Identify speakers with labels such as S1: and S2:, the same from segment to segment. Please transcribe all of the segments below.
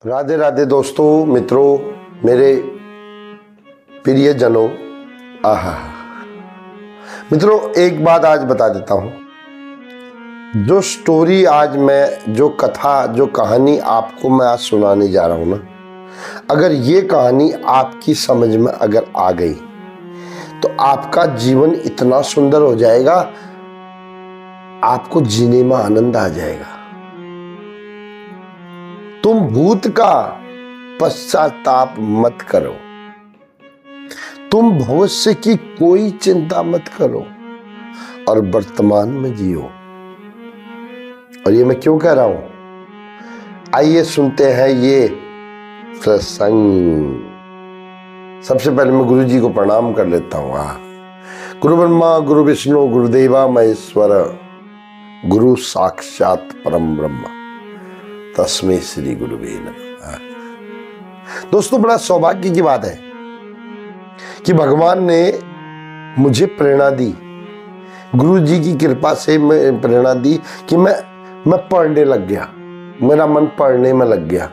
S1: राधे राधे दोस्तों, मित्रों, मेरे प्रिय जनों। आहा मित्रों, एक बात आज बता देता हूं। जो स्टोरी आज मैं, जो कथा, जो कहानी आपको मैं आज सुनाने जा रहा हूं ना, अगर ये कहानी आपकी समझ में अगर आ गई तो आपका जीवन इतना सुंदर हो जाएगा, आपको जीने में आनंद आ जाएगा। तुम भूत का पश्चाताप मत करो, तुम भविष्य की कोई चिंता मत करो और वर्तमान में जियो। और ये मैं क्यों कह रहा हूं, आइए सुनते हैं ये प्रसंग। सबसे पहले मैं गुरु जी को प्रणाम कर लेता हूं। गुरु ब्रह्मा गुरु विष्णु गुरुदेवा महेश्वर, गुरु साक्षात परम ब्रह्म, तस्मै श्री गुरुवे नमः। दोस्तों, बड़ा सौभाग्य की बात है कि भगवान ने मुझे प्रेरणा दी, गुरु जी की कृपा से मैं प्रेरणा दी कि मैं पढ़ने लग गया। मेरा मन पढ़ने में लग गया,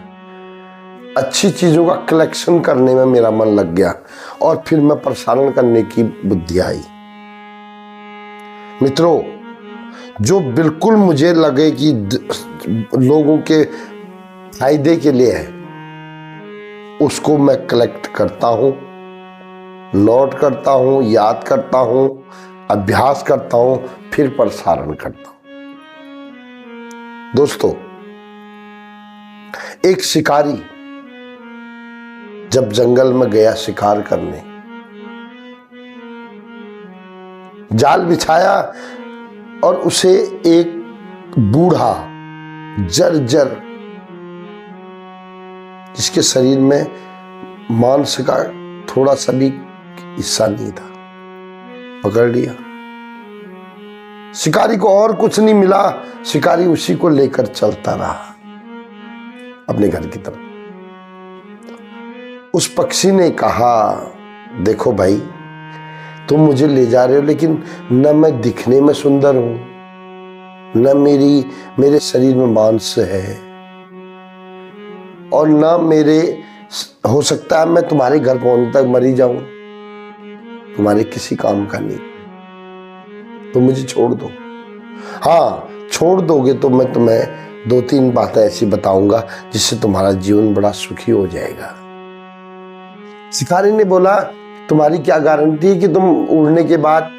S1: अच्छी चीजों का कलेक्शन करने में मेरा मन लग गया और फिर मैं प्रसारण करने की बुद्धि आई। मित्रों, जो बिल्कुल मुझे लगे कि लोगों के फायदे के लिए है, उसको मैं कलेक्ट करता हूं, नोट करता हूं, याद करता हूं, अभ्यास करता हूं, फिर प्रसारण करता हूं। दोस्तों, एक शिकारी जब जंगल में गया शिकार करने, जाल बिछाया और उसे एक बूढ़ा जर्जर, जिसके शरीर में मांस का थोड़ा सा भी हिस्सा नहीं था, पकड़ लिया। शिकारी को और कुछ नहीं मिला, शिकारी उसी को लेकर चलता रहा अपने घर की तरफ। उस पक्षी ने कहा, देखो भाई, तुम मुझे ले जा रहे हो, लेकिन न मैं दिखने में सुंदर हूं, न मेरे शरीर में मांस है, और न मेरे, हो सकता है मैं तुम्हारे घर पहुंचने तक मरी जाऊं, तुम्हारे किसी काम का नहीं, तो मुझे छोड़ दो। हाँ, छोड़ दोगे तो मैं तुम्हें 2-3 बातें ऐसी बताऊंगा जिससे तुम्हारा जीवन बड़ा सुखी हो जाएगा। शिकारी ने बोला, तुम्हारी क्या गारंटी है कि तुम उड़ने के बाद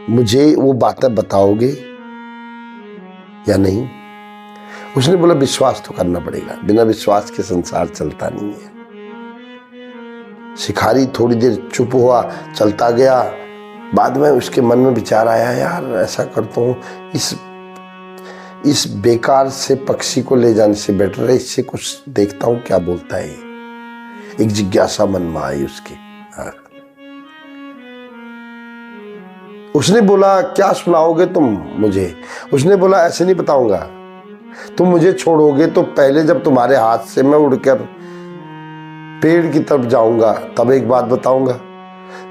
S1: मुझे वो बातें बताओगे या नहीं? उसने बोला, विश्वास तो करना पड़ेगा, बिना विश्वास के संसार चलता नहीं है। शिकारी थोड़ी देर चुप हुआ, चलता गया। बाद में उसके मन में विचार आया, यार ऐसा करता हूं, इस बेकार से पक्षी को ले जाने से बेटर है इससे कुछ देखता हूं क्या बोलता है। एक जिज्ञासा मन में आई उसके। उसने बोला, क्या सुनाओगे तुम मुझे? उसने बोला, ऐसे नहीं बताऊंगा, तुम मुझे छोड़ोगे तो पहले जब तुम्हारे हाथ से मैं उड़कर पेड़ की तरफ जाऊंगा तब एक बात बताऊंगा,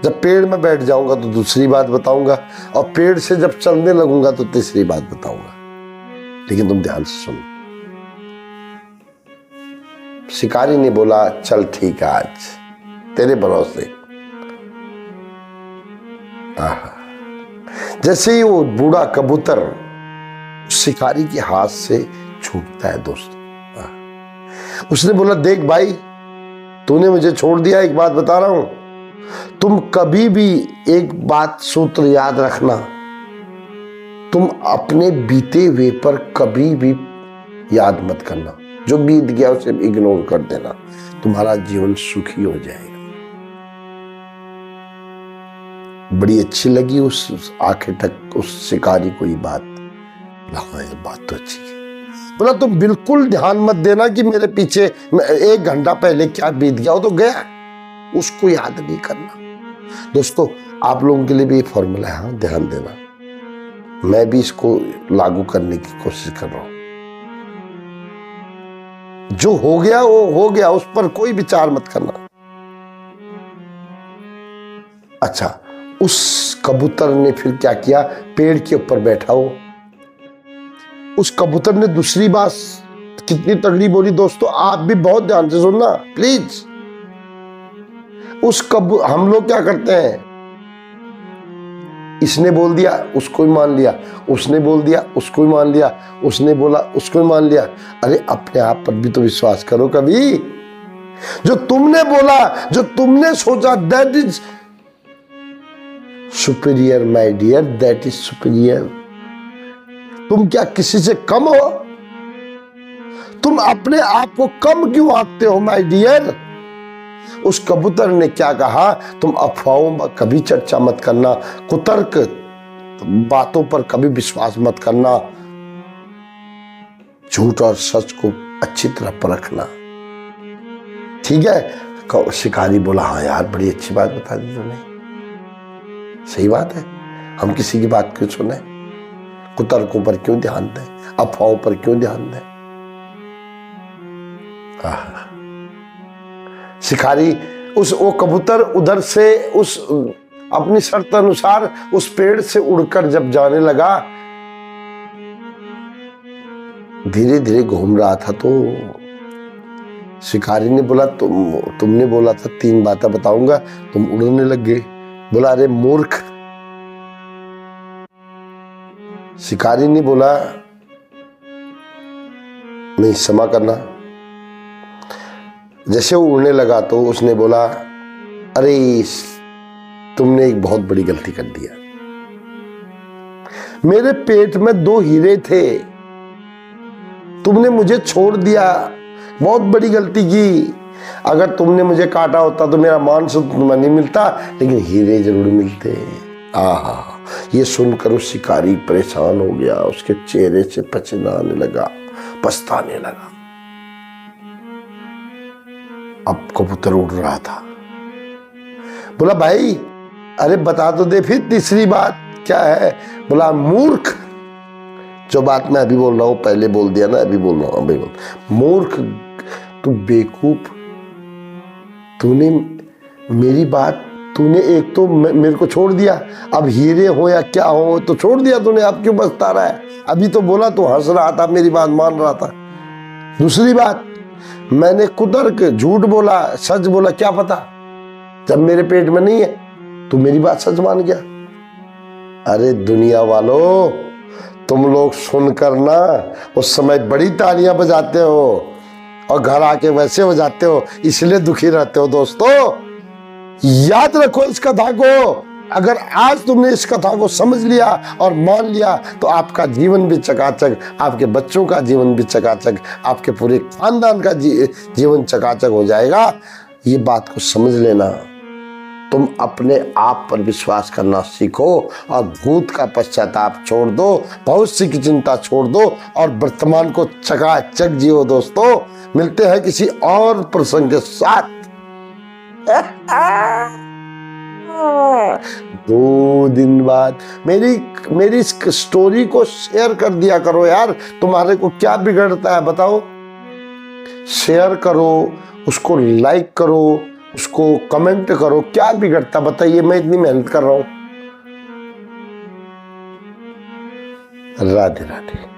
S1: जब पेड़ में बैठ जाऊंगा तो दूसरी बात बताऊंगा, और पेड़ से जब चलने लगूंगा तो तीसरी बात बताऊंगा, लेकिन तुम ध्यान से सुनो। शिकारी ने बोला, चल ठीक है, आज तेरे भरोसे। जैसे ही वो बूढ़ा कबूतर शिकारी के हाथ से छूटता है दोस्तों, उसने बोला, देख भाई, तूने मुझे छोड़ दिया, एक बात बता रहा हूं, तुम कभी भी एक बात सूत्र याद रखना, तुम अपने बीते हुए पर कभी भी याद मत करना, जो बीत गया उसे इग्नोर कर देना, तुम्हारा जीवन सुखी हो जाएगा। बड़ी अच्छी लगी उस आखिर तक उस शिकारी को ये बात। हाँ, ये बात तो अच्छी है। बोला, तुम बिल्कुल ध्यान मत देना कि मेरे पीछे 1 घंटा पहले क्या बीत गया, वो तो गया, उसको याद नहीं करना। दोस्तों, आप लोगों के लिए भी ये फॉर्मूला है, हाँ, ध्यान देना। मैं भी इसको लागू करने की कोशिश कर रहा हूं। जो हो गया वो हो गया, उस पर कोई विचार मत करना। अच्छा, उस कबूतर ने फिर क्या किया, पेड़ के ऊपर बैठा हो, उस कबूतर ने दूसरी बात कितनी तगड़ी बोली दोस्तों, आप भी बहुत ध्यान से सुनना प्लीज। हम लोग क्या करते हैं, इसने बोल दिया उसको ही मान लिया, उसने बोल दिया उसको ही मान लिया, उसने बोला उसको ही मान लिया। अरे अपने आप पर भी तो विश्वास करो कभी। जो तुमने बोला, जो तुमने सोचा, that is superior my dear, that is superior. तुम क्या किसी से कम हो? तुम अपने आप को कम क्यों आंकते हो माय डियर? उस कबूतर ने क्या कहा, तुम अफवाहों पर कभी चर्चा मत करना, कुतर्क बातों पर कभी विश्वास मत करना, झूठ और सच को अच्छी तरह परखना। ठीक है? शिकारी बोला हाँ यार बड़ी अच्छी बात बता दी तूने, सही बात है, हम किसी की बात क्यों सुने, कुतर्कों पर क्यों ध्यान दें, अफवाहों पर क्यों ध्यान दें। शिकारी वो कबूतर उधर से उस अपनी शर्त अनुसार उस पेड़ से उड़कर जब जाने लगा, धीरे धीरे घूम रहा था, तो शिकारी ने बोला तुमने बोला था 3 बातें बताऊंगा, तुम उड़ने लग गए। बोला अरे मूर्ख। शिकारी ने बोला नहीं, क्षमा करना। जैसे वो उड़ने लगा तो उसने बोला अरे तुमने एक बहुत बड़ी गलती कर दिया, मेरे पेट में 2 हीरे थे, तुमने मुझे छोड़ दिया, बहुत बड़ी गलती की। अगर तुमने मुझे काटा होता तो मेरा मान सम्मान नहीं मिलता, लेकिन हीरे जरूर मिलते। आहा, ये सुनकर उस शिकारी परेशान हो गया, उसके चेहरे से पसीना आने लगा, पछताने लगा। अब कबूतर उड़ रहा था। बोला भाई अरे बता तो दे फिर तीसरी बात क्या है। बोला मूर्ख, जो बात मैं अभी बोल रहा हूं पहले बोल दिया ना, अभी बोल रहा हूं, अभी बोल। मूर्ख, तू बेवकूफ, तूने मेरी बात, तूने एक तो मेरे को छोड़ दिया, अब हीरे हो या क्या हो तो छोड़ दिया तूने, अब क्यों बचता रहा है? अभी तो बोला तू हंस रहा था, मेरी बात मान रहा था। दूसरी बात, मैंने कुतर्क झूठ बोला, सच बोला, क्या पता जब मेरे पेट में नहीं है तू मेरी बात सच मान गया। अरे दुनिया वालों, तुम लोग सुनकर ना उस समय बड़ी तालियां बजाते हो और घर आके वैसे हो जाते हो, इसलिए दुखी रहते हो। दोस्तों याद रखो इस कथा को, अगर आज तुमने इस कथा को समझ लिया और मान लिया तो आपका जीवन भी चकाचक, आपके बच्चों का जीवन भी चकाचक, आपके पूरे खानदान का जीवन चकाचक हो जाएगा। ये बात को समझ लेना। तुम अपने आप पर विश्वास करना सीखो और भूत का पश्चाताप छोड़ दो, भविष्य की चिंता छोड़ दो और वर्तमान को चकाचक जियो। दोस्तों मिलते हैं किसी और प्रसंग के साथ। 2 दिन बाद मेरी इस स्टोरी को शेयर कर दिया करो यार, तुम्हारे को क्या बिगड़ता है बताओ? शेयर करो, उसको लाइक करो, उसको कमेंट करो, क्या बिगड़ता बताइए? मैं इतनी मेहनत कर रहा हूं। राधे राधे।